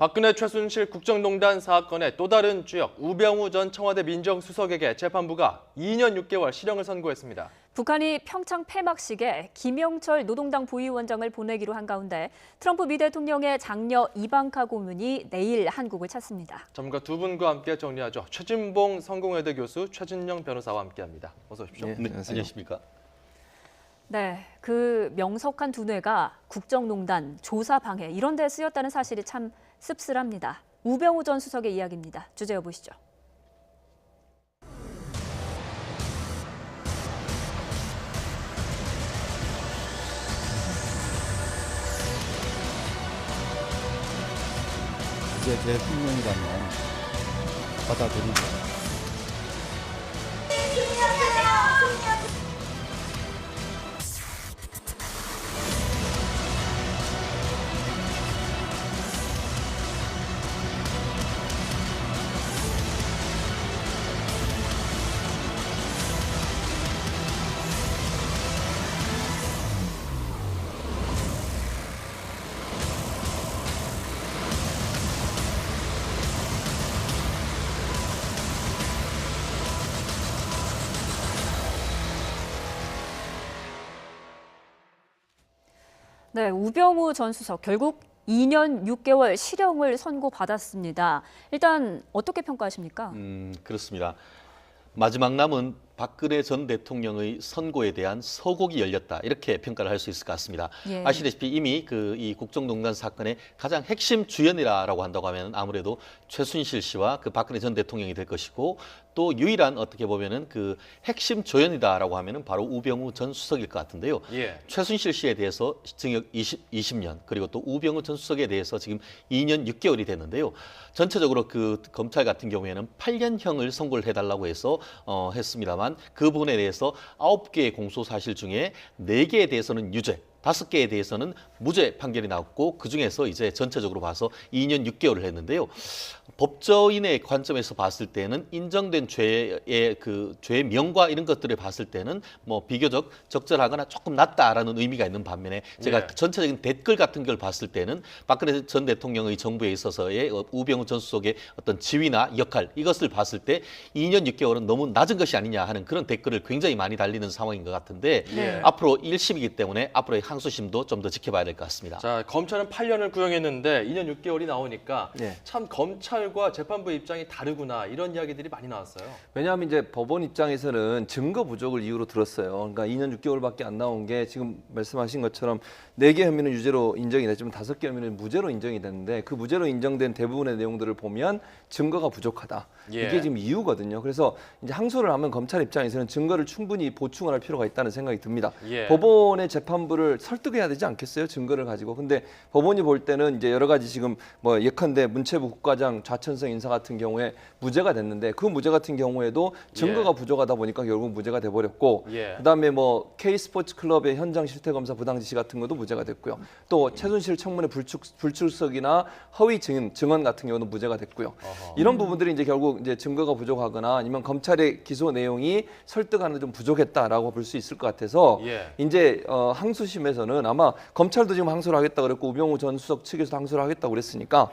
박근혜 최순실 국정농단 사건의 또 다른 주역 우병우 전 청와대 민정수석에게 재판부가 2년 6개월 실형을 선고했습니다. 북한이 평창 폐막식에 김영철 노동당 부위원장을 보내기로 한 가운데 트럼프 미 대통령의 장녀 이방카 고문이 내일 한국을 찾습니다. 전문가 두 분과 함께 정리하죠. 최진봉 성공회대 교수, 최진영 변호사와 함께합니다. 어서 오십시오. 네, 안녕하십니까. 네, 그 명석한 두뇌가 국정농단, 조사 방해 이런 데 쓰였다는 사실이 참 씁쓸합니다. 우병우 전 수석의 이야기입니다. 주제 여보시죠. 이제 대통령이라면 받아들이고 네, 우병우 전 수석 결국 2년 6개월 실형을 선고받았습니다. 일단 어떻게 평가하십니까? 그렇습니다. 마지막 남은 박근혜 전 대통령의 선고에 대한 서곡이 열렸다, 이렇게 평가를 할 수 있을 것 같습니다. 예. 아시다시피 이미 이 국정농단 사건의 가장 핵심 주연이라고 한다고 하면 아무래도 최순실 씨와 그 박근혜 전 대통령이 될 것이고, 또 유일한 어떻게 보면은 그 핵심 조연이다라고 하면은 바로 우병우 전 수석일 것 같은데요. 예. 최순실 씨에 대해서 징역 20년, 그리고 또 우병우 전 수석에 대해서 지금 2년 6개월이 됐는데요. 전체적으로 그 검찰 같은 경우에는 8년형을 선고를 해달라고 해서 했습니다만, 그 부분에 대해서 9개의 공소 사실 중에 4개에 대해서는 유죄, 5개에 대해서는 무죄 판결이 나왔고, 그중에서 이제 전체적으로 봐서 2년 6개월을 했는데요. 법조인의 관점에서 봤을 때는 인정된 죄의 그 죄의 명과 이런 것들을 봤을 때는 뭐 비교적 적절하거나 조금 낫다라는 의미가 있는 반면에, 제가 전체적인 댓글 같은 걸 봤을 때는 박근혜 전 대통령의 정부에 있어서의 우병우 전 수석의 어떤 지위나 역할, 이것을 봤을 때 2년 6개월은 너무 낮은 것이 아니냐 하는 그런 댓글을 굉장히 많이 달리는 상황인 것 같은데, 앞으로 1심이기 때문에 앞으로의 항소심도 좀 더 지켜봐야 될 것 같습니다. 자, 검찰은 8년을 구형했는데 2년 6개월이 나오니까 네. 참 검찰과 재판부 입장이 다르구나, 이런 이야기들이 많이 나왔어요. 왜냐하면 이제 법원 입장에서는 증거 부족을 이유로 들었어요. 그러니까 2년 6개월밖에 안 나온 게 지금 말씀하신 것처럼 4개 혐의는 유죄로 인정이 됐지만 5개 혐의는 무죄로 인정이 됐는데, 그 무죄로 인정된 대부분의 내용들을 보면 증거가 부족하다. 예. 이게 지금 이유거든요. 그래서 이제 항소를 하면 검찰 입장에서는 증거를 충분히 보충을 할 필요가 있다는 생각이 듭니다. 예. 법원의 재판부를 설득해야 되지 않겠어요? 증거를 가지고. 근데 법원이 볼 때는 이제 여러 가지 지금 뭐 예컨대 문체부 국과장 좌천성 인사 같은 경우에 무죄가 됐는데, 그 무죄 같은 경우에도 증거가 부족하다 보니까 결국 무죄가 돼버렸고, 그다음에 뭐 K스포츠 클럽의 현장 실태 검사 부당 지시 같은 것도 무죄가 됐고요. 또 최순실 청문회 불출석이나 허위 증언 같은 경우는 무죄가 됐고요. 이런 부분들이 이제 결국 이제 증거가 부족하거나 아니면 검찰의 기소 내용이 설득하는 데 좀 부족했다라고 볼 수 있을 것 같아서, 이제 항소심에서는 아마 검찰도 지금 항소를 하겠다 그랬고 우병우 전 수석 측에서 항소를 하겠다고 그랬으니까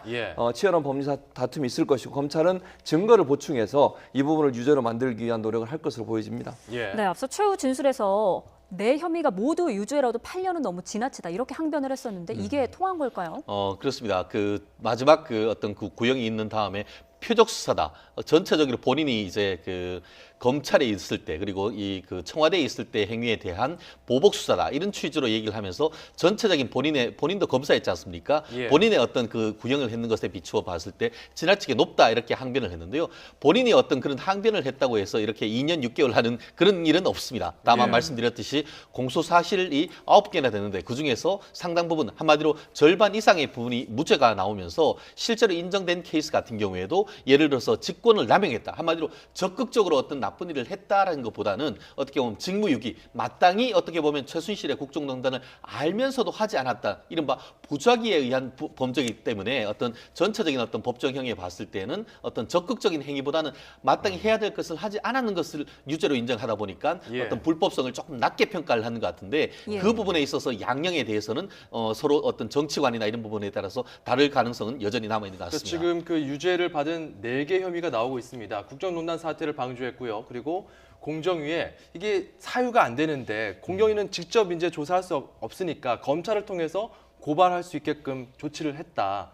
치열한 법리 다툼이 있을 것이고, 검찰은 증거를 보충해서 이 부분을 유죄로 만들기 위한 노력을 할 것으로 보여집니다. 네, 앞서 최후 진술에서 내 혐의가 모두 유죄라도 8년은 너무 지나치다, 이렇게 항변을 했었는데 이게 통한 걸까요? 그렇습니다. 그 마지막 그 어떤 그 구형이 있는 다음에 표적 수사다. 전체적으로 본인이 이제 그 검찰에 있을 때, 그리고 이 그 청와대에 있을 때 행위에 대한 보복 수사다, 이런 취지로 얘기를 하면서 전체적인 본인도 검사였지 않습니까? 본인의 어떤 그 구형을 했는 것에 비추어 봤을 때 지나치게 높다, 이렇게 항변을 했는데요. 본인이 어떤 그런 항변을 했다고 해서 이렇게 2년 6개월 하는 그런 일은 없습니다. 다만 말씀드렸듯이 공소 사실이 9개나 되는데 그 중에서 상당 부분, 한마디로 절반 이상의 부분이 무죄가 나오면서 실제로 인정된 케이스 같은 경우에도 예를 들어서 직권을 남용했다, 한마디로 적극적으로 어떤 나쁜 일을 했다라는 것보다는 어떻게 보면 직무유기, 마땅히 어떻게 보면 최순실의 국정농단을 알면서도 하지 않았다. 이른바 부작위에 의한 범죄이기 때문에 어떤 전체적인 어떤 법정형에 봤을 때는 어떤 적극적인 행위보다는 마땅히 해야 될 것을 하지 않았는 것을 유죄로 인정하다 보니까 예. 어떤 불법성을 조금 낮게 평가를 하는 것 같은데 예. 그 부분에 있어서 양형에 대해서는 서로 어떤 정치관이나 이런 부분에 따라서 다를 가능성은 여전히 남아 있는 것 그래서 같습니다. 지금 그 유죄를 받은 4개 혐의가 나오고 있습니다. 국정농단 사태를 방조했고요. 그리고 공정위에 이게 사유가 안 되는데 공정위는 직접 이제 조사할 수 없으니까 검찰을 통해서 고발할 수 있게끔 조치를 했다.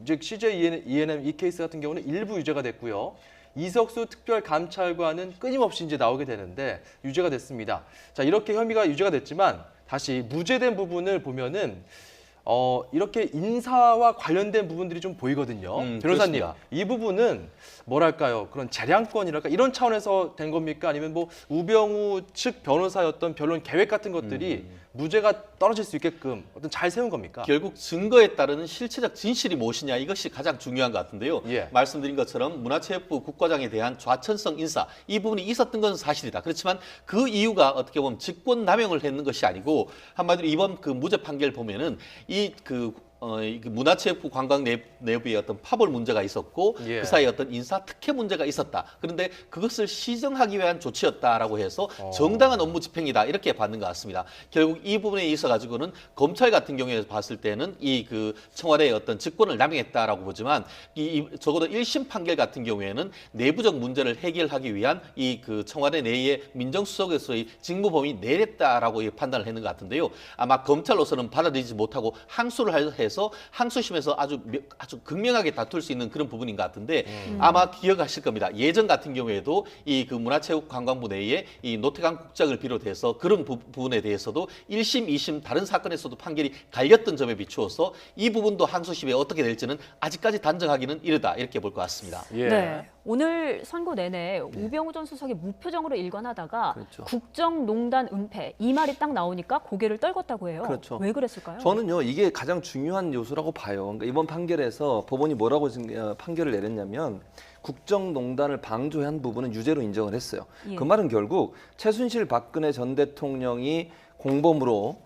즉 CJ ENM 이 케이스 같은 경우는 일부 유죄가 됐고요. 이석수 특별감찰관은 끊임없이 이제 나오게 되는데 유죄가 됐습니다. 자, 이렇게 혐의가 유죄가 됐지만 다시 무죄된 부분을 보면은 이렇게 인사와 관련된 부분들이 좀 보이거든요. 변호사님, 그렇습니다. 이 부분은 뭐랄까요? 그런 재량권이랄까 이런 차원에서 된 겁니까? 아니면 뭐 우병우 측 변호사였던 변론 계획 같은 것들이 무죄가 떨어질 수 있게끔 어떤 잘 세운 겁니까? 결국 증거에 따르는 실체적 진실이 무엇이냐 이것이 가장 중요한 것 같은데요. 예. 말씀드린 것처럼 문화체육부 국과장에 대한 좌천성 인사 이 부분이 있었던 것은 사실이다. 그렇지만 그 이유가 어떻게 보면 직권 남용을 했는 것이 아니고 한마디로 이번 그 무죄 판결 보면은 이 문화체육부 관광 내부에 어떤 파벌 문제가 있었고 예. 그 사이에 어떤 인사 특혜 문제가 있었다. 그런데 그것을 시정하기 위한 조치였다라고 해서 정당한 업무 집행이다 이렇게 받는 것 같습니다. 결국 이 부분에 있어 가지고는 검찰 같은 경우에 봤을 때는 이 그 청와대의 어떤 직권을 남용했다라고 보지만 적어도 1심 판결 같은 경우에는 내부적 문제를 해결하기 위한 이 그 청와대 내의 민정수석에서의 직무범위 내렸다라고 판단을 했는 것 같은데요. 아마 검찰로서는 받아들이지 못하고 항소를 해서 항소심에서 아주 극명하게 다툴 수 있는 그런 부분인 것 같은데 아마 기억하실 겁니다. 예전 같은 경우에도 이 그 문화체육관광부 내에 이 노태강 국장을 비롯해서 그런 부분에 대해서도 1심, 2심 다른 사건에서도 판결이 갈렸던 점에 비추어서 이 부분도 항소심에 어떻게 될지는 아직까지 단정하기는 이르다 이렇게 볼 것 같습니다. 예. 네. 오늘 선고 내내 우병우 전 수석이 무표정으로 일관하다가 그렇죠. 국정농단 은폐 이 말이 딱 나오니까 고개를 떨궜다고 해요. 그렇죠. 왜 그랬을까요? 저는요 이게 가장 중요한 요소라고 봐요. 그러니까 이번 판결에서 법원이 뭐라고 판결을 내렸냐면 국정농단을 방조한 부분은 유죄로 인정을 했어요. 예. 그 말은 결국 최순실 박근혜 전 대통령이 공범으로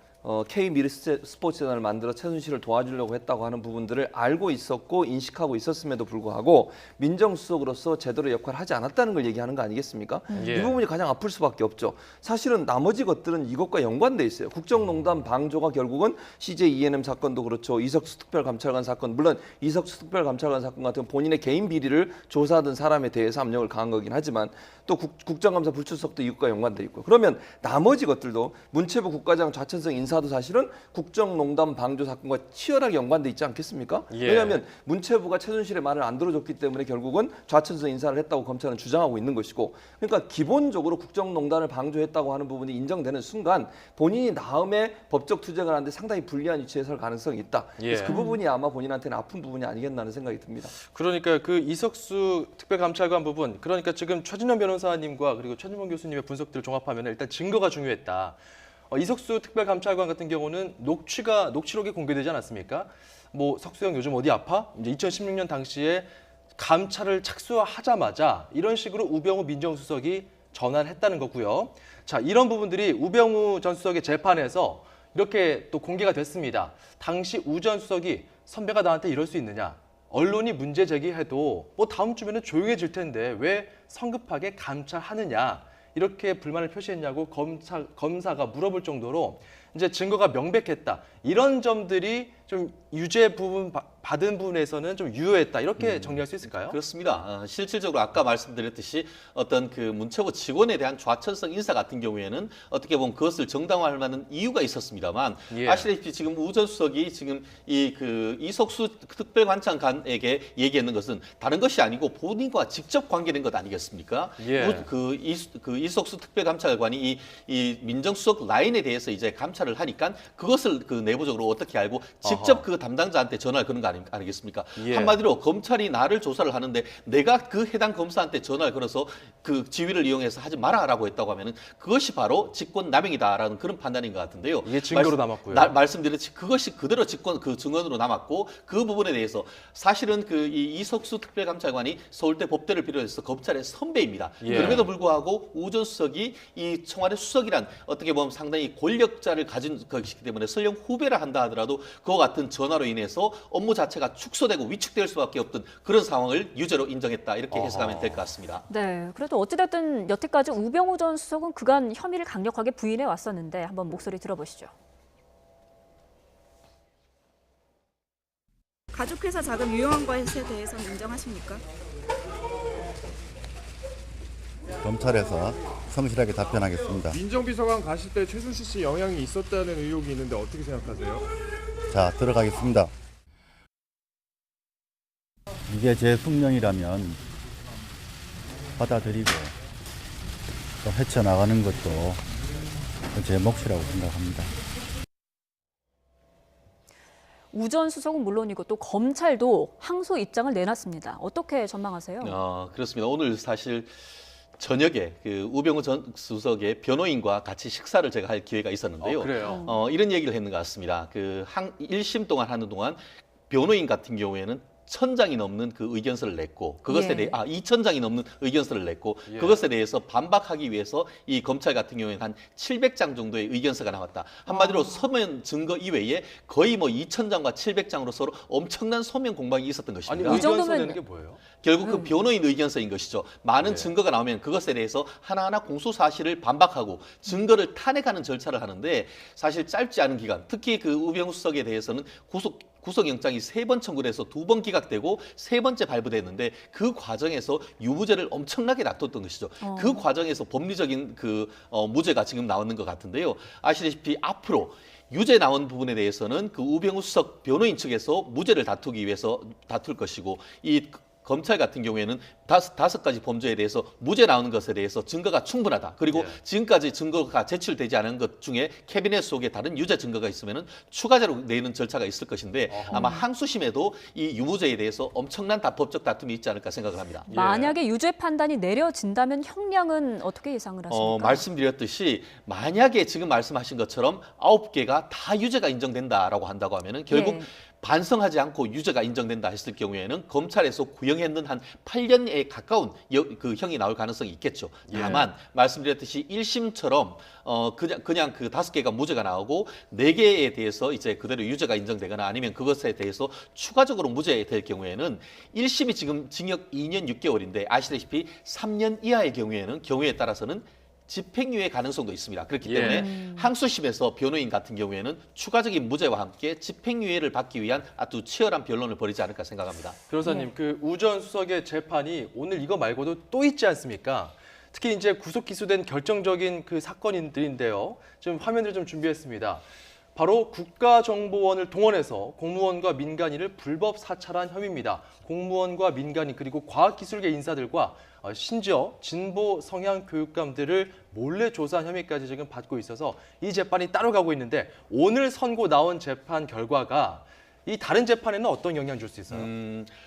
K미르 스포츠단을 만들어 최순실을 도와주려고 했다고 하는 부분들을 알고 있었고 인식하고 있었음에도 불구하고 민정수석으로서 제대로 역할을 하지 않았다는 걸 얘기하는 거 아니겠습니까? 예. 이 부분이 가장 아플 수밖에 없죠. 사실은 나머지 것들은 이것과 연관돼 있어요. 국정농단 방조가 결국은 CJ ENM 사건도 그렇죠. 이석수 특별감찰관 사건, 물론 이석수 특별감찰관 사건 같은 본인의 개인 비리를 조사하던 사람에 대해서 압력을 가한 거긴 하지만 또 국정감사 불출석도 이것과 연관돼 있고 그러면 나머지 것들도 문체부 국과장 좌천성 인사도 사실은 국정농단 방조 사건과 치열하게 연관돼 있지 않겠습니까? 예. 왜냐하면 문체부가 최순실의 말을 안 들어줬기 때문에 결국은 좌천성 인사를 했다고 검찰은 주장하고 있는 것이고 그러니까 기본적으로 국정농단을 방조했다고 하는 부분이 인정되는 순간 본인이 다음에 법적 투쟁을 하는데 상당히 불리한 위치에 설 가능성이 있다. 그래서 예. 그 부분이 아마 본인한테는 아픈 부분이 아니겠나 하는 생각이 듭니다. 그러니까 그 이석수 특별감찰관 부분, 그러니까 지금 최진원 변호사님과 그리고 최진범 교수님의 분석들을 종합하면 일단 증거가 중요했다. 이석수 특별감찰관 같은 경우는 녹취록이 공개되지 않았습니까? 뭐 석수형 요즘 어디 아파? 이제 2016년 당시에 감찰을 착수하자마자 이런 식으로 우병우 민정수석이 전화를 했다는 거고요. 자, 이런 부분들이 우병우 전 수석의 재판에서 이렇게 또 공개가 됐습니다. 당시 우 전 수석이 선배가 나한테 이럴 수 있느냐? 언론이 문제 제기해도 뭐 다음 주면은 조용해질 텐데 왜 성급하게 감찰하느냐? 이렇게 불만을 표시했냐고 검사가 물어볼 정도로 이제 증거가 명백했다. 이런 점들이 좀 유죄 부분 받은 부분에서는 좀 유효했다. 이렇게 정리할 수 있을까요? 그렇습니다. 실질적으로 아까 말씀드렸듯이 어떤 그 문체부 직원에 대한 좌천성 인사 같은 경우에는 어떻게 보면 그것을 정당화할 만한 이유가 있었습니다만 예. 아시다시피 지금 우 전 수석이 지금 이석수 특별관찰관에게 얘기했는 것은 다른 것이 아니고 본인과 직접 관계된 것 아니겠습니까? 예. 이석수 특별감찰관이 이 민정수석 라인에 대해서 이제 감찰을 하니까 그것을 그 내부적으로 어떻게 알고 직접 어허. 그 담당자한테 전화를 거는 거 거 아니겠습니까? 예. 한마디로 검찰이 나를 조사를 하는데 내가 그 해당 검사한테 전화를 걸어서 그 지위를 이용해서 하지 마라라고 했다고 하면은 그것이 바로 직권남용이다라는 그런 판단인 것 같은데요. 이게 증거로 남았고요. 말씀드렸듯이 그것이 그대로 증언으로 남았고 그 부분에 대해서 사실은 이 이석수 특별감찰관이 서울대 법대를 비롯해서 검찰의 선배입니다. 예. 그럼에도 불구하고 우 전 수석이 이 청와대 수석이란 어떻게 보면 상당히 권력자를 가진 것이기 때문에 설령 후배라 한다 하더라도 그와 같은 전화로 인해서 업무 자체가 축소되고 위축될 수밖에 없던 그런 상황을 유죄로 인정했다 이렇게 해석하면 될 것 같습니다. 네, 그래도 어찌됐든 여태까지 우병우 전 수석은 그간 혐의를 강력하게 부인해 왔었는데 한번 목소리 들어보시죠. 가족회사 자금 유용한 것에 대해서는 인정하십니까? 검찰에서 성실하게 답변하겠습니다. 민정비서관 가실 때 최순실 씨 영향이 있었다는 의혹이 있는데 어떻게 생각하세요? 자, 들어가겠습니다. 이게 제 숙명이라면 받아들이고 또 헤쳐나가는 것도 제 몫이라고 생각합니다. 우 전 수석은 물론이고 또 검찰도 항소 입장을 내놨습니다. 어떻게 전망하세요? 그렇습니다. 오늘 사실 저녁에 그 우병우 전 수석의 변호인과 같이 식사를 제가 할 기회가 있었는데요. 그래요. 이런 얘기를 했는 것 같습니다. 그 1심 동안 하는 동안 변호인 같은 경우에는 1,000장이 넘는 그 의견서를 냈고 그것에 예. 대해 2,000장이 넘는 의견서를 냈고 예. 그것에 대해서 반박하기 위해서 이 검찰 같은 경우에는 한 700장 정도의 의견서가 나왔다. 한마디로 서면 증거 이외에 거의 뭐 2,000장과 700장으로 서로 엄청난 소명 공방이 있었던 아니 것입니다. 의견서 정도면- 내는 게 뭐예요? 결국 그 변호인 의견서인 것이죠. 많은 네. 증거가 나오면 그것에 대해서 하나하나 공소 사실을 반박하고 증거를 탄핵하는 절차를 하는데 사실 짧지 않은 기간, 특히 그 우병우 수석에 대해서는 구속영장이 3번 청구돼서 2번 기각되고 3번째 발부됐는데 그 과정에서 유무죄를 엄청나게 다퉜던 것이죠. 그 과정에서 법리적인 무죄가 지금 나오는 것 같은데요. 아시다시피 앞으로 유죄 나온 부분에 대해서는 그 우병우 수석 변호인 측에서 무죄를 다투기 위해서 다툴 것이고 이 검찰 같은 경우에는 다섯 가지 범죄에 대해서 무죄 나오는 것에 대해서 증거가 충분하다. 그리고 예. 지금까지 증거가 제출되지 않은 것 중에 캐비넷 속에 다른 유죄 증거가 있으면은 추가적으로 내는 절차가 있을 것인데 아마 항소심에도 이 유무죄에 대해서 엄청난 법적 다툼이 있지 않을까 생각을 합니다. 예. 만약에 유죄 판단이 내려진다면 형량은 어떻게 예상을 하십니까? 말씀드렸듯이 만약에 지금 말씀하신 것처럼 9개가 다 유죄가 인정된다라고 한다고 하면은 결국 예. 반성하지 않고 유죄가 인정된다 했을 경우에는 검찰에서 구형했는 한 8년에 가까운 그 형이 나올 가능성이 있겠죠. 다만 말씀드렸듯이 1심처럼 그냥 그 5개가 무죄가 나오고 4개에 대해서 이제 그대로 유죄가 인정되거나 아니면 그것에 대해서 추가적으로 무죄될 경우에는 1심이 지금 징역 2년 6개월인데 아시다시피 3년 이하의 경우에 따라서는 집행유예 가능성도 있습니다. 그렇기 예. 때문에 항소심에서 변호인 같은 경우에는 추가적인 무죄와 함께 집행유예를 받기 위한 아주 치열한 변론을 벌이지 않을까 생각합니다. 변호사님, 그 우 전 수석의 재판이 오늘 이거 말고도 또 있지 않습니까? 특히 이제 구속 기소된 결정적인 그 사건들인데요. 지금 화면을 좀 준비했습니다. 바로 국가정보원을 동원해서 공무원과 민간인을 불법 사찰한 혐의입니다. 공무원과 민간인 그리고 과학기술계 인사들과 심지어 진보 성향 교육감들을 몰래 조사한 혐의까지 지금 받고 있어서 이 재판이 따로 가고 있는데 오늘 선고 나온 재판 결과가 이 다른 재판에는 어떤 영향을 줄 수 있어요?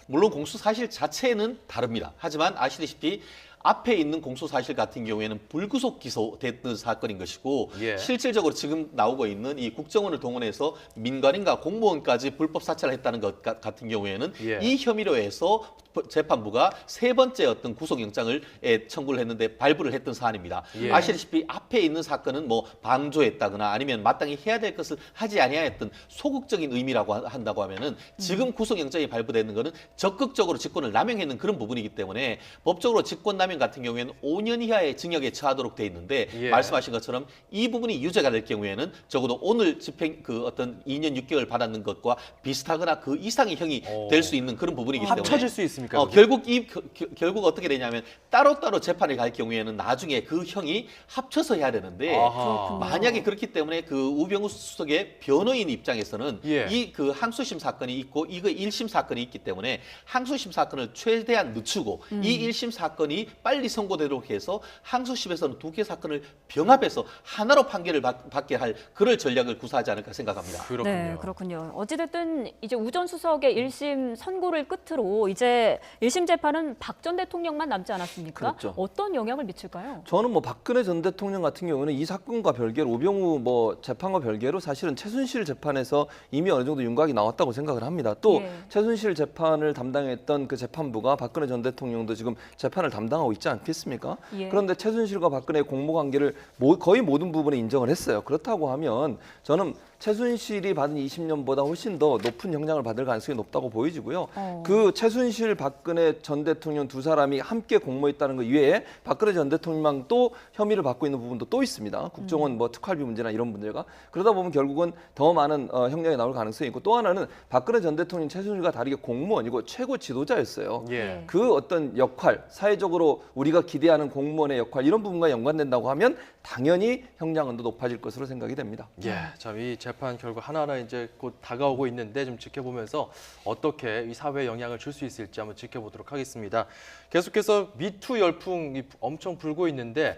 물론 공소 사실 자체는 다릅니다. 하지만 아시다시피 앞에 있는 공소 사실 같은 경우에는 불구속 기소됐던 사건인 것이고 예. 실질적으로 지금 나오고 있는 이 국정원을 동원해서 민간인과 공무원까지 불법 사찰을 했다는 것 같은 경우에는 예. 이 혐의로 해서 재판부가 3번째 어떤 구속영장을 청구를 했는데 발부를 했던 사안입니다. 예. 아시다시피 앞에 있는 사건은 뭐 방조했다거나 아니면 마땅히 해야 될 것을 하지 아니하였던 소극적인 의미라고 한다고 하면은 지금 구속영장이 발부되는 것은 적극적으로 직권을 남용했는 그런 부분이기 때문에 법적으로 직권남용 같은 경우에는 5년 이하의 징역에 처하도록 돼 있는데 예. 말씀하신 것처럼 이 부분이 유죄가 될 경우에는 적어도 오늘 집행 그 어떤 2년 6개월 받았는 것과 비슷하거나 그 이상의 형이 될 수 있는 그런 부분이기 때문에 합쳐질 수 있습니까? 결국 어떻게 되냐면 따로따로 재판을 갈 경우에는 나중에 그 형이 합쳐서 해야 되는데 아하. 만약에 그렇기 때문에 그 우병우 수석의 변호인 입장에서는 예. 이 그 항소심 사건이 있고 이거 1심 사건이 있기 때문에 항소심 사건을 최대한 늦추고 이 1심 사건이 빨리 선고되도록 해서 항소심에서는 두 개 사건을 병합해서 하나로 판결을 받게 할 그럴 전략을 구사하지 않을까 생각합니다. 그렇군요. 네, 그렇군요. 어찌됐든 이제 우 전 수석의 1심 선고를 끝으로 이제 1심 재판은 박 전 대통령만 남지 않았습니까? 그렇죠. 어떤 영향을 미칠까요? 저는 뭐 박근혜 전 대통령 같은 경우는 이 사건과 별개로 우병우 뭐 재판과 별개로 사실은 최순실 재판에서 이미 어느 정도 윤곽이 나왔다고 생각을 합니다. 또 예. 최순실 재판을 담당했던 그 재판부가 박근혜 전 대통령도 지금 재판을 담당하고 있지 않겠습니까? 예. 그런데 최순실과 박근혜의 공모 관계를 거의 모든 부분에 인정을 했어요. 그렇다고 하면 저는 최순실이 받은 20년보다 훨씬 더 높은 형량을 받을 가능성이 높다고 보여지고요. 그 최순실, 박근혜 전 대통령 두 사람이 함께 공모했다는 것 이외에 박근혜 전 대통령만 또 혐의를 받고 있는 부분도 또 있습니다. 국정원 뭐 특활비 문제나 이런 문제가 그러다 보면 결국은 더 많은 형량이 나올 가능성이 있고 또 하나는 박근혜 전 대통령 최순실과 다르게 공무원이고 최고 지도자였어요. 예. 그 어떤 역할, 사회적으로 우리가 기대하는 공무원의 역할 이런 부분과 연관된다고 하면 당연히 형량은 더 높아질 것으로 생각이 됩니다. 예, 참 이 재판 결과 하나하나 이제 곧 다가오고 있는데 좀 지켜보면서 어떻게 이 사회에 영향을 줄 수 있을지 한번 지켜보도록 하겠습니다. 계속해서 미투 열풍이 엄청 불고 있는데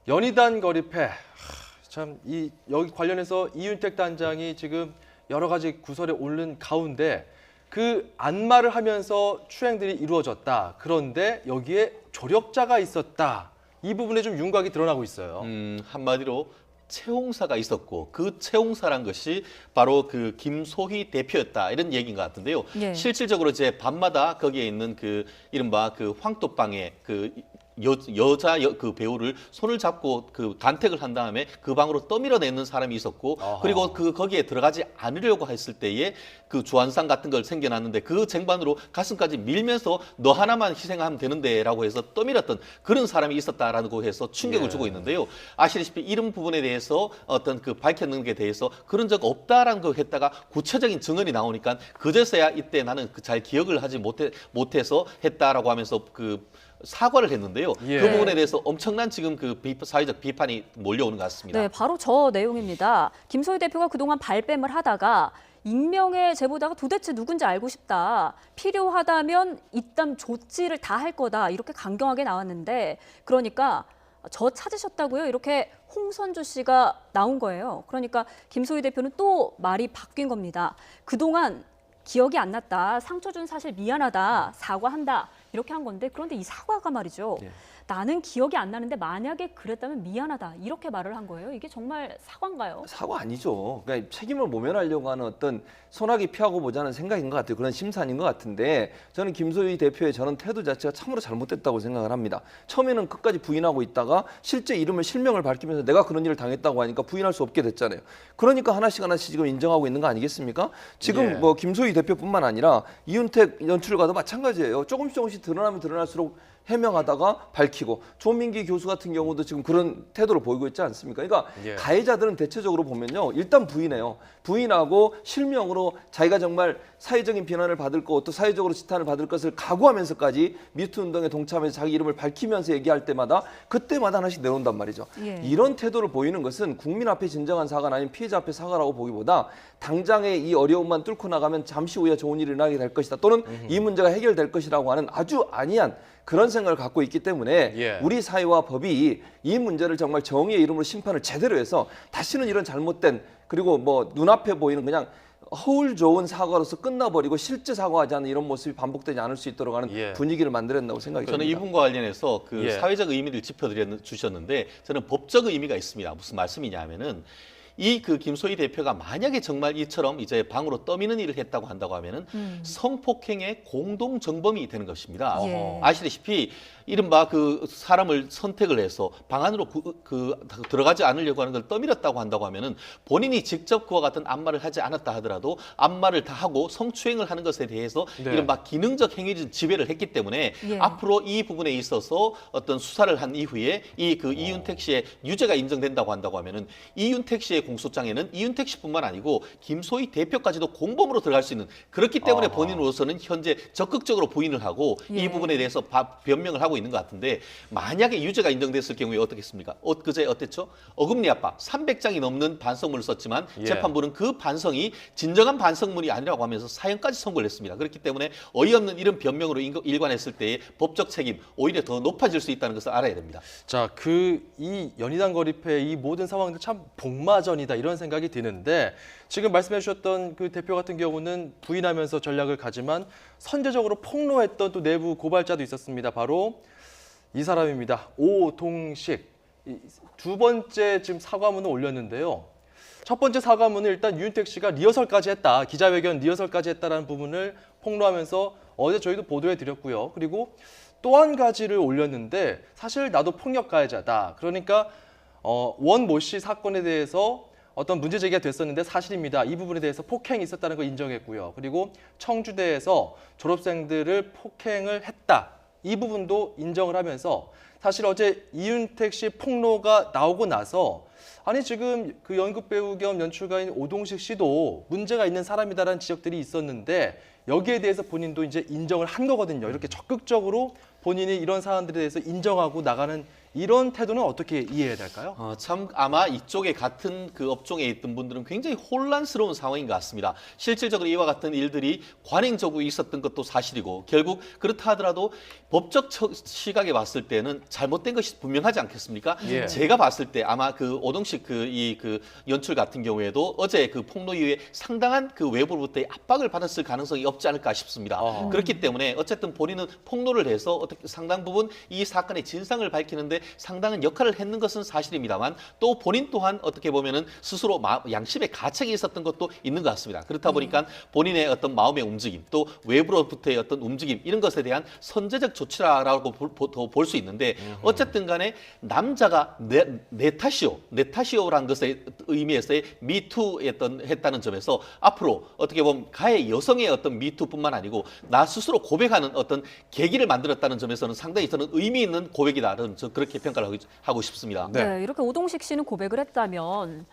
연희단 거리패 참 이 여기 관련해서 이윤택 단장이 지금 여러 가지 구설에 오른 가운데 그 안마를 하면서 추행들이 이루어졌다. 그런데 여기에 조력자가 있었다. 이 부분에 좀 윤곽이 드러나고 있어요. 한마디로 채용사가 있었고 그 채용사란 것이 바로 그 김소희 대표였다 이런 얘기인 것 같은데요. 예. 실질적으로 이제 밤마다 거기에 있는 그 이른바 그 황토방에 그 여자 그 배우를 손을 잡고 그 간택을 한 다음에 그 방으로 떠밀어내는 사람이 있었고 어허. 그리고 그 거기에 들어가지 않으려고 했을 때에 그 주안상 같은 걸 생겨났는데 그 쟁반으로 가슴까지 밀면서 너 하나만 희생하면 되는데라고 해서 떠밀었던 그런 사람이 있었다라고 해서 충격을 예. 주고 있는데요. 아시다시피 이런 부분에 대해서 어떤 그 밝혀낸 게 대해서 그런 적 없다라는 거 했다가 구체적인 증언이 나오니까 그제서야 이때 나는 잘 기억을 하지 못해서 했다라고 하면서 그 사과를 했는데요. 예. 그 부분에 대해서 엄청난 지금 그 사회적 비판이 몰려오는 것 같습니다. 네, 바로 저 내용입니다. 김소희 대표가 그동안 발뺌을 하다가 익명의 제보자가 도대체 누군지 알고 싶다. 필요하다면 이딴 조치를 다 할 거다. 이렇게 강경하게 나왔는데 그러니까 저 찾으셨다고요? 이렇게 홍선주 씨가 나온 거예요. 그러니까 김소희 대표는 또 말이 바뀐 겁니다. 그동안 기억이 안 났다. 상처 준 사실 미안하다. 사과한다. 이렇게 한 건데 그런데 이 사과가 말이죠. 예. 나는 기억이 안 나는데 만약에 그랬다면 미안하다. 이렇게 말을 한 거예요. 이게 정말 사과인가요? 사과 아니죠. 그러니까 책임을 모면하려고 하는 어떤 소나기 피하고 보자는 생각인 것 같아요. 그런 심산인 것 같은데 저는 김소희 대표의 저런 태도 자체가 참으로 잘못됐다고 생각을 합니다. 처음에는 끝까지 부인하고 있다가 실제 이름을 실명을 밝히면서 내가 그런 일을 당했다고 하니까 부인할 수 없게 됐잖아요. 그러니까 하나씩 지금 인정하고 있는 거 아니겠습니까? 지금 예. 뭐 김소희 대표뿐만 아니라 이윤택 연출가도 마찬가지예요. 조금씩 드러나면 드러날수록 해명하다가 밝히고 조민기 교수 같은 경우도 지금 그런 태도를 보이고 있지 않습니까? 그러니까 예. 가해자들은 대체적으로 보면요. 일단 부인해요. 부인하고 실명으로 자기가 정말 사회적인 비난을 받을 거 또 사회적으로 지탄을 받을 것을 각오하면서까지 미투 운동에 동참해서 자기 이름을 밝히면서 얘기할 때마다 그때마다 하나씩 내놓는단 말이죠. 예. 이런 태도를 보이는 것은 국민 앞에 진정한 사과가 아닌 피해자 앞에 사과라고 보기보다 당장의 이 어려움만 뚫고 나가면 잠시 후에 좋은 일이 일어나게 될 것이다. 또는 이 문제가 해결될 것이라고 하는 아주 안이한 그런 생각을 갖고 있기 때문에 예. 우리 사회와 법이 이 문제를 정말 정의의 이름으로 심판을 제대로 해서 다시는 이런 잘못된 그리고 뭐 눈앞에 보이는 그냥 허울 좋은 사과로서 끝나버리고 실제 사과하지 않는 이런 모습이 반복되지 않을 수 있도록 하는 예. 분위기를 만들어낸다고 생각이 저는 듭니다. 이분과 관련해서 그 예. 사회적 의미를 짚어주셨는데 저는 법적 의미가 있습니다. 무슨 말씀이냐면은 이 그 김소희 대표가 만약에 정말 이처럼 이제 방으로 떠미는 일을 했다고 한다고 하면은 성폭행의 공동 정범이 되는 것입니다. 예. 아시다시피 이른바 그 사람을 선택을 해서 방 안으로 들어가지 않으려고 하는 걸 떠밀었다고 한다고 하면은 본인이 직접 그와 같은 안마를 하지 않았다 하더라도 안마를 다 하고 성추행을 하는 것에 대해서 네. 이른바 기능적 행위를 지배를 했기 때문에 예. 앞으로 이 부분에 있어서 어떤 수사를 한 이후에 이 그 이윤택 씨의 유죄가 인정된다고 한다고 하면은 이윤택 씨의 공소장에는 이윤택 씨뿐만 아니고 김소희 대표까지도 공범으로 들어갈 수 있는, 그렇기 때문에 아하. 본인으로서는 현재 적극적으로 부인을 하고 예. 이 부분에 대해서 변명을 하고 있는 것 같은데, 만약에 유죄가 인정됐을 경우에 어떻겠습니까? 그제 어땠죠? 어금니 압박 300장이 넘는 반성문을 썼지만 예. 재판부는 그 반성이 진정한 반성문이 아니라고 하면서 사형까지 선고를 했습니다. 그렇기 때문에 어이없는 이런 변명으로 일관했을 때의 법적 책임 오히려 더 높아질 수 있다는 것을 알아야 됩니다. 자, 이 연희당 거리패 이 모든 상황들 참 복마전이다 이런 생각이 드는데, 지금 말씀해 주셨던 그 대표 같은 경우는 부인하면서 전략을 가지만 선제적으로 폭로했던 또 내부 고발자도 있었습니다. 바로 이 사람입니다. 오동식. 두 번째 지금 사과문을 올렸는데요. 첫 번째 사과문은 일단 유윤택 씨가 리허설까지 했다, 기자회견 리허설까지 했다라는 부분을 폭로하면서 어제 저희도 보도해 드렸고요. 그리고 또 한 가지를 올렸는데, 사실 나도 폭력 가해자다. 그러니까 원모 씨 사건에 대해서 어떤 문제 제기가 됐었는데 사실입니다. 이 부분에 대해서 폭행이 있었다는 걸 인정했고요. 그리고 청주대에서 졸업생들을 폭행을 했다. 이 부분도 인정을 하면서, 사실 어제 이윤택 씨 폭로가 나오고 나서 아니 지금 그 연극 배우 겸 연출가인 오동식 씨도 문제가 있는 사람이다라는 지적들이 있었는데, 여기에 대해서 본인도 이제 인정을 한 거거든요. 이렇게 적극적으로 본인이 이런 사안들에 대해서 인정하고 나가는 이런 태도는 어떻게 이해해야 될까요? 참 아마 이쪽에 같은 그 업종에 있던 분들은 굉장히 혼란스러운 상황인 것 같습니다. 실질적으로 이와 같은 일들이 관행적으로 있었던 것도 사실이고, 결국 그렇다 하더라도 법적 시각에 봤을 때는 잘못된 것이 분명하지 않겠습니까? 예. 제가 봤을 때 아마 그 오동식 그 연출 같은 경우에도 어제 그 폭로 이후에 상당한 그 외부로부터의 압박을 받았을 가능성이 없지 않을까 싶습니다. 그렇기 때문에 어쨌든 본인은 폭로를 해서 어떻게 상당 부분 이 사건의 진상을 밝히는데 상당한 역할을 했는 것은 사실입니다만, 또 본인 또한 어떻게 보면은 스스로 양심의 가책이 있었던 것도 있는 것 같습니다. 그렇다 보니까 본인의 어떤 마음의 움직임, 또 외부로부터의 어떤 움직임, 이런 것에 대한 선제적 조치라고 볼 수 있는데, 어쨌든 간에 남자가 내 탓이오라는 것의 의미에서의 미투 했다는 점에서 앞으로 어떻게 보면 가해 여성의 어떤 미투뿐만 아니고 나 스스로 고백하는 어떤 계기를 만들었다는 점에서는 상당히 저는 의미 있는 고백이다라는, 저 그렇게 평가를 하고 싶습니다. 네, 이렇게 오동식 씨는 고백을 했다면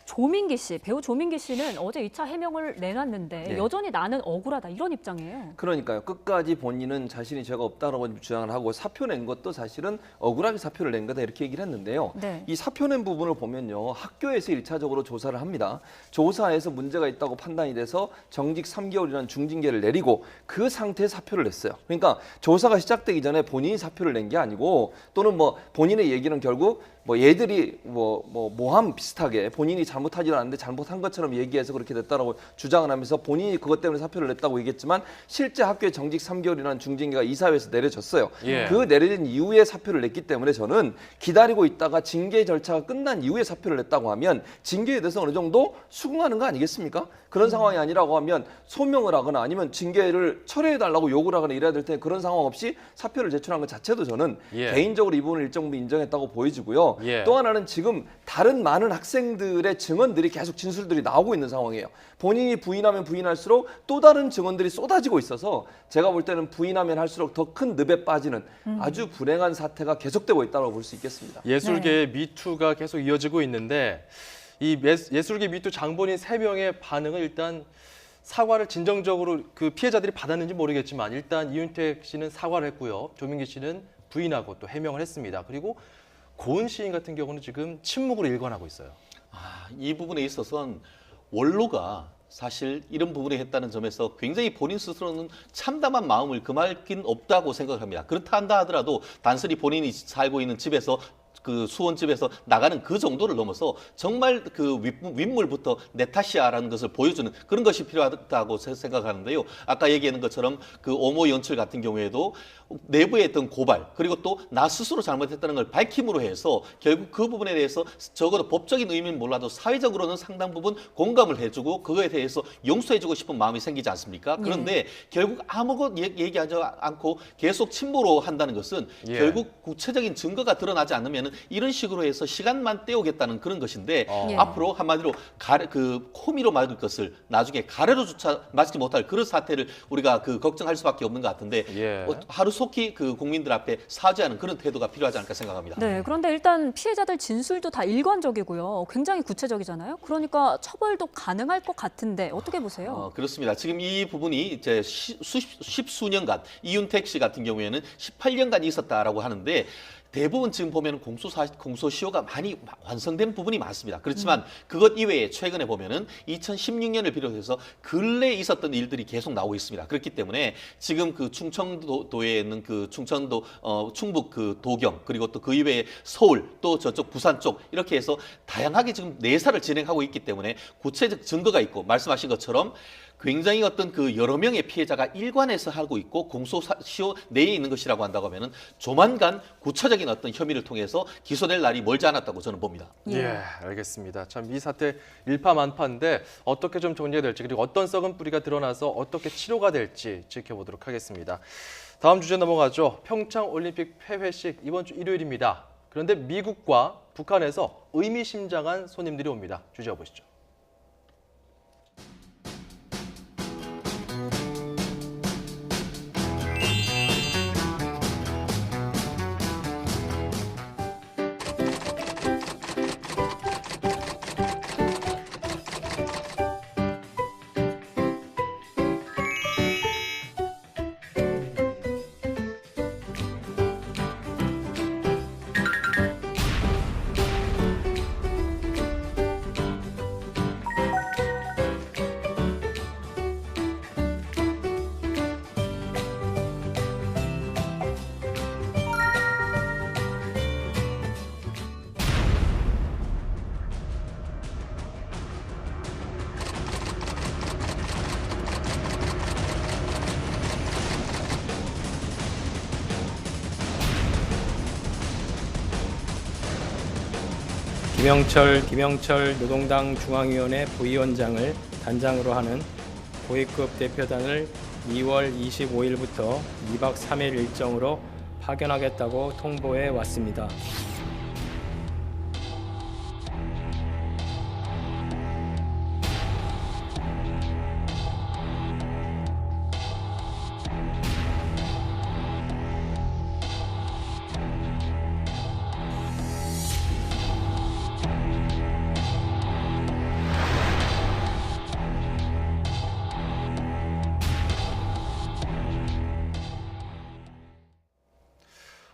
조민기 씨, 배우 조민기 씨는 어제 2차 해명을 내놨는데 네. 여전히 나는 억울하다 이런 입장이에요. 그러니까요. 끝까지 본인은 자신이 죄가 없다라고 주장을 하고, 사표 낸 것도 사실은 억울하게 사표를 낸 거다 이렇게 얘기를 했는데요. 네. 이 사표 낸 부분을 보면요. 학교에서 1차적으로 조사를 합니다. 조사에서 문제가 있다고 판단이 돼서 정직 3개월이라는 중징계를 내리고 그 상태에 사표를 냈어요. 그러니까 조사가 시작되기 전에 본인이 사표를 낸 게 아니고, 또는 뭐 본인의 얘기는 결국 뭐 얘들이 모함 비슷하게 본인이 잘못하지 않았는데 잘못한 것처럼 얘기해서 그렇게 됐다라고 주장을 하면서 본인이 그것 때문에 사표를 냈다고 얘기했지만, 실제 학교에 정직 3개월이라는 중징계가 이사회에서 내려졌어요. 예. 그 내려진 이후에 사표를 냈기 때문에 저는 기다리고 있다가 징계 절차가 끝난 이후에 사표를 냈다고 하면 징계에 대해서 어느 정도 수긍하는 거 아니겠습니까? 그런 상황이 아니라고 하면 소명을 하거나 아니면 징계를 철회해달라고 요구를 하거나 이래야 될 텐데, 그런 상황 없이 사표를 제출한 것 자체도 저는 예. 개인적으로 이 부분을 일정 부분 인정했다고 보여지고요. 예. 또 하나는 지금 다른 많은 학생들의 증언들이 계속 진술들이 나오고 있는 상황이에요. 본인이 부인하면 부인할수록 또 다른 증언들이 쏟아지고 있어서 제가 볼 때는 부인하면 할수록 더 큰 늪에 빠지는 아주 불행한 사태가 계속되고 있다고 볼 수 있겠습니다. 예술계의 미투가 계속 이어지고 있는데, 이 예술계 미투 장본인 3명의 반응은 일단 사과를 진정적으로 그 피해자들이 받았는지 모르겠지만, 일단 이윤택 씨는 사과를 했고요. 조민기 씨는 부인하고 또 해명을 했습니다. 그리고 고은 시인 같은 경우는 지금 침묵으로 일관하고 있어요. 이 부분에 있어서는 원로가 사실 이런 부분에 했다는 점에서 굉장히 본인 스스로는 참담한 마음을 금할 긴 없다고 생각합니다. 그렇다 한다 하더라도 단순히 본인이 살고 있는 집에서, 그 수원집에서 나가는 그 정도를 넘어서 정말 그 윗물부터 내 탓이야라는 것을 보여주는 그런 것이 필요하다고 생각하는데요. 아까 얘기하는 것처럼 그 오모 연출 같은 경우에도 내부에 있던 고발, 그리고 또 나 스스로 잘못했다는 걸 밝힘으로 해서 결국 그 부분에 대해서 적어도 법적인 의미는 몰라도 사회적으로는 상당 부분 공감을 해주고 그거에 대해서 용서해주고 싶은 마음이 생기지 않습니까? 그런데 결국 아무것도 얘기하지 않고 계속 침묵으로 한다는 것은 예. 결국 구체적인 증거가 드러나지 않으면 경우에는 이런 식으로 해서 시간만 때우겠다는 그런 것인데 예. 앞으로 한마디로 호미로 막을 것을 나중에 가래로조차 막지 못할 그런 사태를 우리가 걱정할 수밖에 없는 것 같은데 예. 하루속히 국민들 앞에 사죄하는 그런 태도가 필요하지 않을까 생각합니다. 네, 그런데 일단 피해자들 진술도 다 일관적이고요. 굉장히 구체적이잖아요. 그러니까 처벌도 가능할 것 같은데 어떻게 보세요? 그렇습니다. 지금 이 부분이 이제 십수년간 이윤택 씨 같은 경우에는 18년간 있었다라고 하는데 대부분 지금 보면 공소시효가 많이 완성된 부분이 많습니다. 그렇지만 그것 이외에 최근에 보면은 2016년을 비롯해서 근래에 있었던 일들이 계속 나오고 있습니다. 그렇기 때문에 지금 충청도에 있는 충청도 충북 도경 그리고 또 그 이외에 서울 또 저쪽 부산 쪽 이렇게 해서 다양하게 지금 내사를 진행하고 있기 때문에 구체적 증거가 있고 말씀하신 것처럼 굉장히 여러 명의 피해자가 일관해서 하고 있고 공소시효 내에 있는 것이라고 한다고 하면은 조만간 구체적인 어떤 혐의를 통해서 기소될 날이 멀지 않았다고 저는 봅니다. 예, 알겠습니다. 참 이 사태 일파만파인데 어떻게 좀 정리가 될지 그리고 어떤 썩은 뿌리가 드러나서 어떻게 치료가 될지 지켜보도록 하겠습니다. 다음 주제 넘어가죠. 평창 올림픽 폐회식 이번 주 일요일입니다. 그런데 미국과 북한에서 의미심장한 손님들이 옵니다. 주제 보시죠. 김영철 노동당 중앙위원회 부위원장을 단장으로 하는 고위급 대표단을 2월 25일부터 2박 3일 일정으로 파견하겠다고 통보해 왔습니다.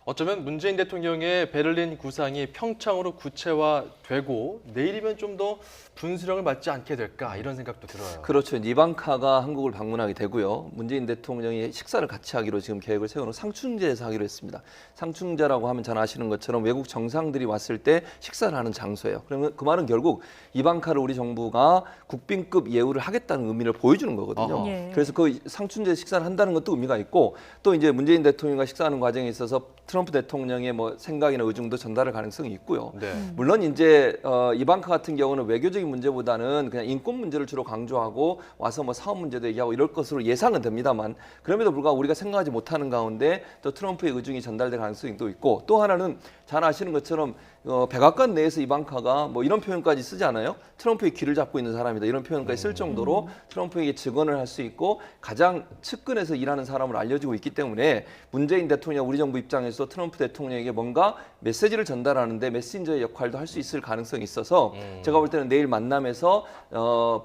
어쩌면 문재인 대통령의 베를린 구상이 평창으로 구체화되고 내일이면 좀 더 분수령을 맞지 않게 될까 이런 생각도 들어요. 그렇죠. 이방카가 한국을 방문하게 되고요. 문재인 대통령이 식사를 같이 하기로 지금 계획을 세우는 상충제에서 하기로 했습니다. 상충제라고 하면 잘 아시는 것처럼 외국 정상들이 왔을 때 식사를 하는 장소예요. 그러면 그 말은 결국 이방카를 우리 정부가 국빈급 예우를 하겠다는 의미를 보여주는 거거든요. 예. 그래서 그 상충제 식사를 한다는 것도 의미가 있고 또 이제 문재인 대통령과 식사하는 과정에 있어서 트럼프 대통령의 생각이나 의중도 전달할 가능성이 있고요. 네. 물론 이제 이방카 같은 경우는 외교적인 문제보다는 그냥 인권 문제를 주로 강조하고 와서 사업 문제도 얘기하고 이럴 것으로 예상은 됩니다만 그럼에도 불구하고 우리가 생각하지 못하는 가운데 또 트럼프의 의중이 전달될 가능성도 있고 또 하나는 잘 아시는 것처럼 백악관 내에서 이방카가 이런 표현까지 쓰지 않아요? 트럼프의 귀를 잡고 있는 사람이다 이런 표현까지 쓸 정도로 트럼프에게 증언을 할 수 있고 가장 측근에서 일하는 사람으로 알려지고 있기 때문에 문재인 대통령 우리 정부 입장에서 트럼프 대통령에게 뭔가 메시지를 전달하는데 메신저의 역할도 할 수 있을 가능성이 있어서 제가 볼 때는 내일 만남에서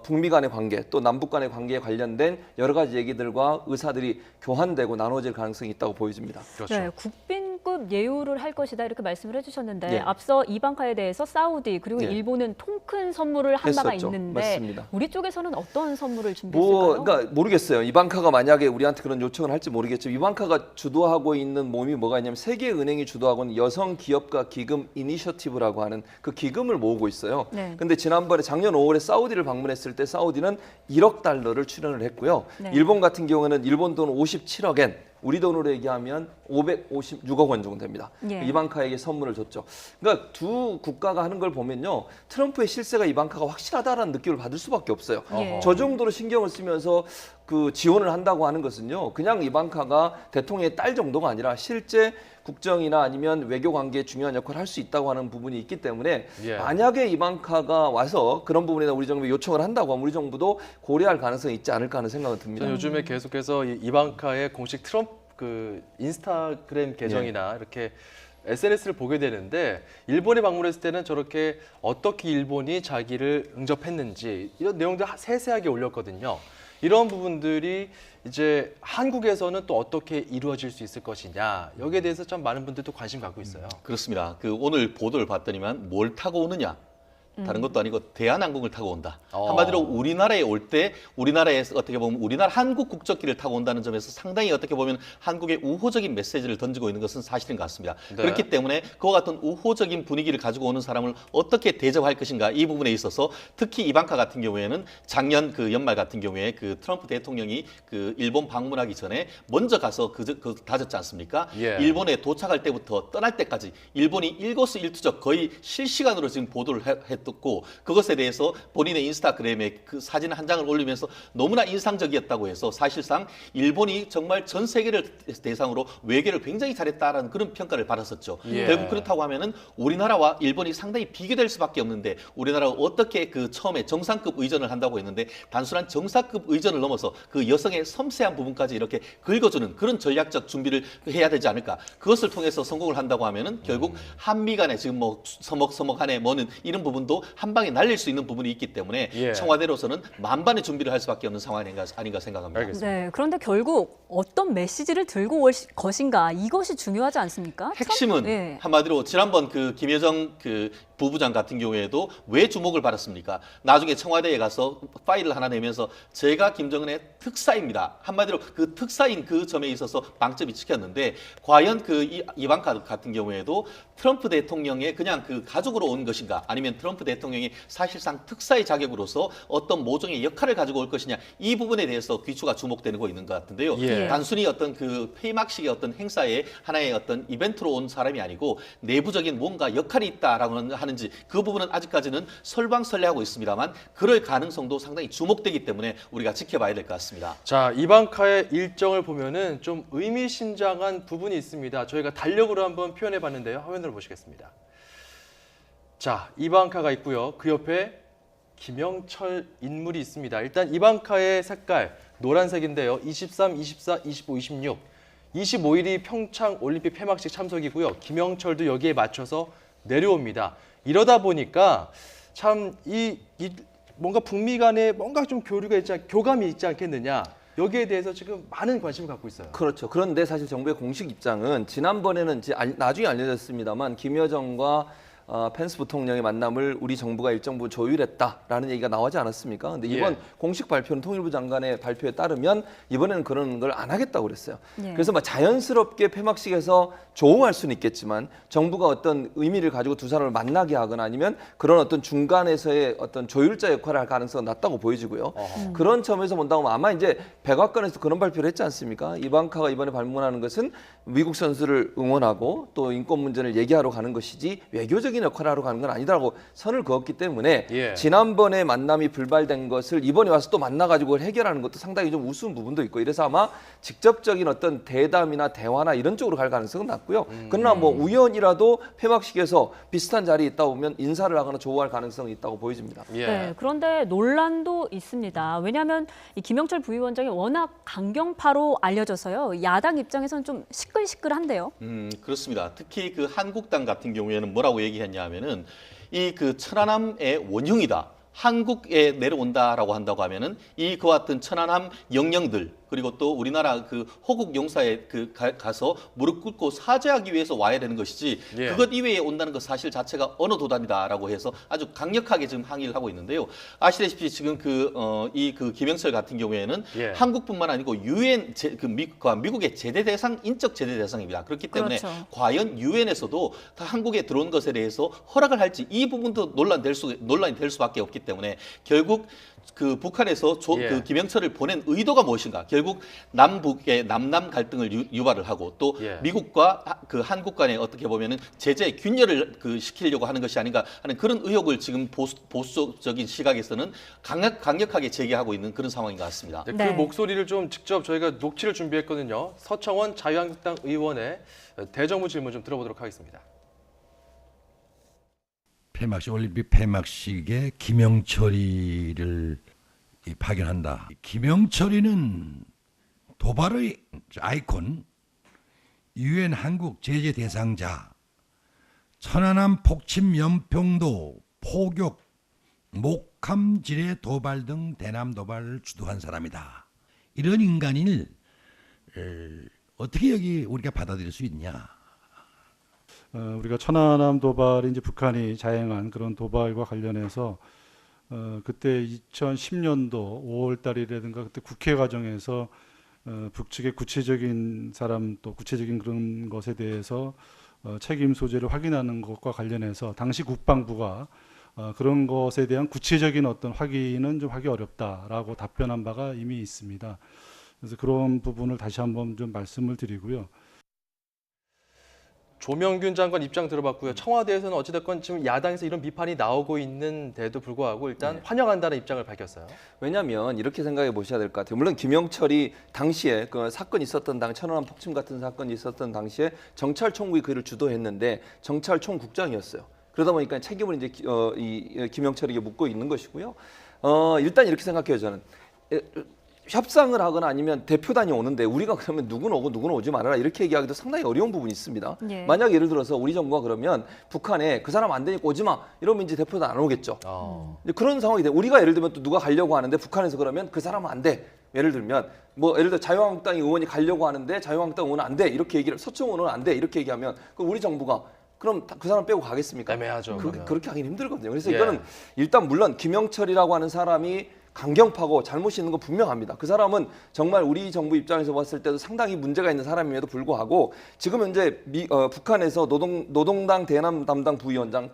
북미 간의 관계 또 남북 간의 관계에 관련된 여러 가지 얘기들과 의사들이 교환되고 나눠질 가능성이 있다고 보여집니다. 그렇죠. 네, 국빈급 예우를 할 것이다 이렇게 말씀을 해주셨는데 예. 앞서 이방카에 대해서 사우디 그리고 예. 일본은 통 큰 선물을 한 바가 했었죠. 있는데 맞습니다. 우리 쪽에서는 어떤 선물을 준비했을까요? 그러니까 모르겠어요. 이방카가 만약에 우리한테 그런 요청을 할지 모르겠지만 이방카가 주도하고 있는 몸이 뭐가 있냐면 세계은행이 주도하고 있는 여성 기업가 기금 이니셔티브라고 하는 그 기금을 모으고 있어요. 네. 근데 지난번에 작년 5월에 사우디를 방문했을 때 사우디는 1억 달러를 출연을 했고요. 네. 일본 같은 경우는 일본 돈 57억 엔 우리 돈으로 얘기하면 556억 원 정도 됩니다. 예. 이방카에게 선물을 줬죠. 그러니까 두 국가가 하는 걸 보면요. 트럼프의 실세가 이방카가 확실하다라는 느낌을 받을 수밖에 없어요. 예. 저 정도로 신경을 쓰면서 그 지원을 한다고 하는 것은요, 그냥 이방카가 대통령의 딸 정도가 아니라 실제 국정이나 아니면 외교 관계에 중요한 역할을 할 수 있다고 하는 부분이 있기 때문에 예. 만약에 이방카가 와서 그런 부분에 우리 정부에 요청을 한다고 하면 우리 정부도 고려할 가능성이 있지 않을까 하는 생각은 듭니다. 저는 요즘에 계속해서 이 이방카의 공식 트럼프 그 인스타그램 계정이나 이렇게 SNS를 보게 되는데 일본에 방문했을 때는 저렇게 어떻게 일본이 자기를 응접했는지 이런 내용들 세세하게 올렸거든요. 이런 부분들이 이제 한국에서는 또 어떻게 이루어질 수 있을 것이냐 여기에 대해서 참 많은 분들도 관심 갖고 있어요. 그렇습니다. 그 오늘 보도를 봤더니만 뭘 타고 오느냐? 다른 것도 아니고 대한항공을 타고 온다. 한마디로 우리나라에 올 때 우리나라에서 어떻게 보면 우리나라 한국 국적기를 타고 온다는 점에서 상당히 어떻게 보면 한국의 우호적인 메시지를 던지고 있는 것은 사실인 것 같습니다. 네. 그렇기 때문에 그와 같은 우호적인 분위기를 가지고 오는 사람을 어떻게 대접할 것인가 이 부분에 있어서 특히 이방카 같은 경우에는 작년 그 연말 같은 경우에 그 트럼프 대통령이 그 일본 방문하기 전에 먼저 가서 그 다졌지 않습니까? 예. 일본에 도착할 때부터 떠날 때까지 일본이 일거수일투족 거의 실시간으로 지금 보도를 했고 그것에 대해서 본인의 인스타그램에 그 사진 한 장을 올리면서 너무나 인상적이었다고 해서 사실상 일본이 정말 전 세계를 대상으로 외교를 굉장히 잘했다라는 그런 평가를 받았었죠. 예. 결국 그렇다고 하면은 우리나라와 일본이 상당히 비교될 수밖에 없는데 우리나라가 어떻게 그 처음에 정상급 의전을 한다고 했는데 단순한 정상급 의전을 넘어서 그 여성의 섬세한 부분까지 이렇게 긁어주는 그런 전략적 준비를 해야 되지 않을까. 그것을 통해서 성공을 한다고 하면은 결국 한미 간에 지금 뭐 서먹서먹하네 뭐는 이런 부분도 한 방에 날릴 수 있는 부분이 있기 때문에 예. 청와대로서는 만반의 준비를 할 수밖에 없는 상황이 아닌가 생각합니다. 알겠습니다. 네, 그런데 결국 어떤 메시지를 들고 올 것인가 이것이 중요하지 않습니까? 핵심은 네. 한마디로 지난번 그 김여정 그 부부장 같은 경우에도 왜 주목을 받았습니까? 나중에 청와대에 가서 파일을 하나 내면서 제가 김정은의 특사입니다. 한마디로 그 특사인 그 점에 있어서 방점이 찍혔는데 과연 그 이방카 같은 경우에도 트럼프 대통령의 그냥 그 가족으로 온 것인가 아니면 트럼프 대통령이 사실상 특사의 자격으로서 어떤 모종의 역할을 가지고 올 것이냐 이 부분에 대해서 귀추가 주목되고 있는 것 같은데요. 예. 단순히 어떤 그 폐막식의 어떤 행사에 하나의 어떤 이벤트로 온 사람이 아니고 내부적인 뭔가 역할이 있다라고 하는지 그 부분은 아직까지는 설방설레하고 있습니다만 그럴 가능성도 상당히 주목되기 때문에 우리가 지켜봐야 될 것 같습니다. 자, 이방카의 일정을 보면은 좀 의미심장한 부분이 있습니다. 저희가 달력으로 한번 표현해 봤는데요. 화면으로 보시겠습니다. 자, 이방카가 있고요. 그 옆에 김영철 인물이 있습니다. 일단 이방카의 색깔 노란색인데요. 23, 24, 25, 26. 25일이 평창 올림픽 폐막식 참석이고요. 김영철도 여기에 맞춰서 내려옵니다. 이러다 보니까 참 뭔가 북미 간에 뭔가 좀 교감이 있지 않겠느냐. 여기에 대해서 지금 많은 관심을 갖고 있어요. 그렇죠. 그런데 사실 정부의 공식 입장은 지난번에는 나중에 알려졌습니다만 김여정과 펜스 부통령의 만남을 우리 정부가 일정 부분 조율했다라는 얘기가 나오지 않았습니까? 근데 이번 예. 공식 발표는 통일부 장관의 발표에 따르면 이번에는 그런 걸 안 하겠다고 그랬어요. 예. 그래서 자연스럽게 폐막식에서 조응할 수는 있겠지만 정부가 어떤 의미를 가지고 두 사람을 만나게 하거나 아니면 그런 어떤 중간에서의 어떤 조율자 역할을 할 가능성은 낮다고 보여지고요. 그런 점에서 본다면 아마 이제 백악관에서 그런 발표를 했지 않습니까? 이방카가 이번에 방문하는 것은 미국 선수를 응원하고 또 인권 문제를 얘기하러 가는 것이지 외교적인 역할을 하러 가는 건 아니다라고 선을 그었기 때문에 예. 지난번에 만남이 불발된 것을 이번에 와서 또 만나가지고 해결하는 것도 상당히 좀 우스운 부분도 있고 이래서 아마 직접적인 어떤 대담이나 대화나 이런 쪽으로 갈 가능성은 낮고요. 그러나 뭐 우연이라도 폐막식에서 비슷한 자리에 있다 보면 인사를 하거나 조우할 가능성이 있다고 보여집니다. 예. 네, 그런데 논란도 있습니다. 왜냐하면 이 김영철 부위원장이 워낙 강경파로 알려져서요. 야당 입장에서는 좀 시끌시끌한데요. 그렇습니다. 특히 그 한국당 같은 경우에는 뭐라고 얘기했냐면은 이 그 천안함의 원흉이다. 한국에 내려온다라고 한다고 하면은 그와 같은 천안함 영령들 그리고 또 우리나라 그 호국 용사에 가서 무릎 꿇고 사죄하기 위해서 와야 되는 것이지 예. 그것 이외에 온다는 것 사실 자체가 언어 도단이다라고 해서 아주 강력하게 지금 항의를 하고 있는데요. 아시다시피 지금 그 김영철 같은 경우에는 예. 한국뿐만 아니고 유엔 미국의 제대 대상 인적 제대 대상입니다. 그렇기 때문에 그렇죠. 과연 유엔에서도 다 한국에 들어온 것에 대해서 허락을 할지 이 부분도 논란이 될 수밖에 없기 때문에 결국 그 북한에서 예. 그 김영철을 보낸 의도가 무엇인가? 결국 남북의 남남 갈등을 유발을 하고 또 예. 미국과 그 한국 간에 어떻게 보면은 제재 균열을 그 시키려고 하는 것이 아닌가 하는 그런 의혹을 지금 보수적인 시각에서는 강력하게 제기하고 있는 그런 상황인 것 같습니다. 네, 그 네. 목소리를 좀 직접 저희가 녹취를 준비했거든요. 서청원 자유한국당 의원의 대정부 질문 좀 들어보도록 하겠습니다. 폐막식 올림픽 폐막식에 김영철이를 파견한다. 김영철이는 도발의 아이콘, 유엔 한국 제재 대상자, 천안함 폭침 연평도 포격 목함 지뢰 도발 등 대남 도발을 주도한 사람이다. 이런 인간을 어떻게 여기 우리가 받아들일 수 있냐? 우리가 천안함 도발이 이제 북한이 자행한 그런 도발과 관련해서 그때 2010년도 5월 달이라든가 그때 국회 과정에서 북측의 구체적인 사람 또 구체적인 그런 것에 대해서 책임 소재를 확인하는 것과 관련해서 당시 국방부가 그런 것에 대한 구체적인 어떤 확인은 좀 하기 어렵다라고 답변한 바가 이미 있습니다. 그래서 그런 부분을 다시 한번 좀 말씀을 드리고요. 조명균 장관 입장 들어봤고요. 청와대에서는 어찌됐건 지금 야당에서 이런 비판이 나오고 있는데도 불구하고 일단 환영한다는 입장을 밝혔어요. 왜냐하면 이렇게 생각해 보셔야 될 것 같아요. 물론 김영철이 당시에 그 사건이 있었던 천안함 폭침 같은 사건이 있었던 당시에 정찰총국이 그를 주도했는데 정찰총국장이었어요. 그러다 보니까 책임을 이제 이 김영철에게 묻고 있는 것이고요. 일단 이렇게 생각해요, 저는. 협상을 하거나 아니면 대표단이 오는데 우리가 그러면 누구는 오고 누구는 오지 말아라 이렇게 얘기하기도 상당히 어려운 부분이 있습니다. 예. 만약 예를 들어서 우리 정부가 그러면 북한에 그 사람 안 되니까 오지 마 이러면 이제 대표단 안 오겠죠. 이제 그런 상황이 돼. 우리가 예를 들면 또 누가 가려고 하는데 북한에서 그러면 그 사람은 안 돼. 예를 들면 뭐 예를 들어 자유한국당 의원이 가려고 하는데 자유한국당 의원은 안 돼. 이렇게 얘기를 서청원 의원은 안 돼. 이렇게 얘기하면 그럼 우리 정부가 그럼 그 사람 빼고 가겠습니까? 애매하죠. 그렇게 하긴 힘들거든요. 그래서 예. 이거는 일단 물론 김영철이라고 하는 사람이 강경파고 잘못이 있는 건 분명합니다. 그 사람은 정말 우리 정부 입장에서 봤을 때도 상당히 문제가 있는 사람임에도 불구하고 지금 현재 북한에서 노동당 대남 담당 부위원장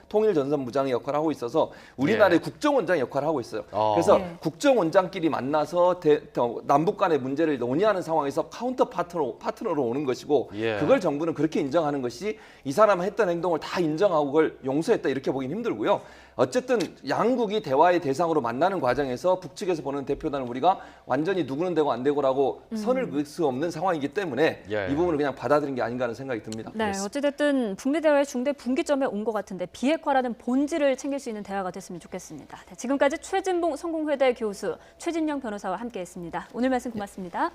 통일전선부장의 역할을 하고 있어서 우리나라의 국정원장의 역할을 하고 있어요. 그래서 국정원장끼리 만나서 남북 간의 문제를 논의하는 상황에서 카운터 파트너로 오는 것이고 그걸 정부는 그렇게 인정하는 것이 이 사람이 했던 행동을 다 인정하고 그걸 용서했다 이렇게 보기는 힘들고요. 어쨌든 양국이 대화의 대상으로 만나는 과정에서 북측에서 보는 대표단은 우리가 완전히 누구는 되고 안 되고라고 선을 그을 수 없는 상황이기 때문에 이 부분을 그냥 받아들인 게 아닌가 하는 생각이 듭니다. 네, 어찌됐든 북미 대화의 중대 분기점에 온 것 같은데 비핵화라는 본질을 챙길 수 있는 대화가 됐으면 좋겠습니다. 네, 지금까지 최진봉 성공회대 교수, 최진영 변호사와 함께했습니다. 오늘 말씀 고맙습니다.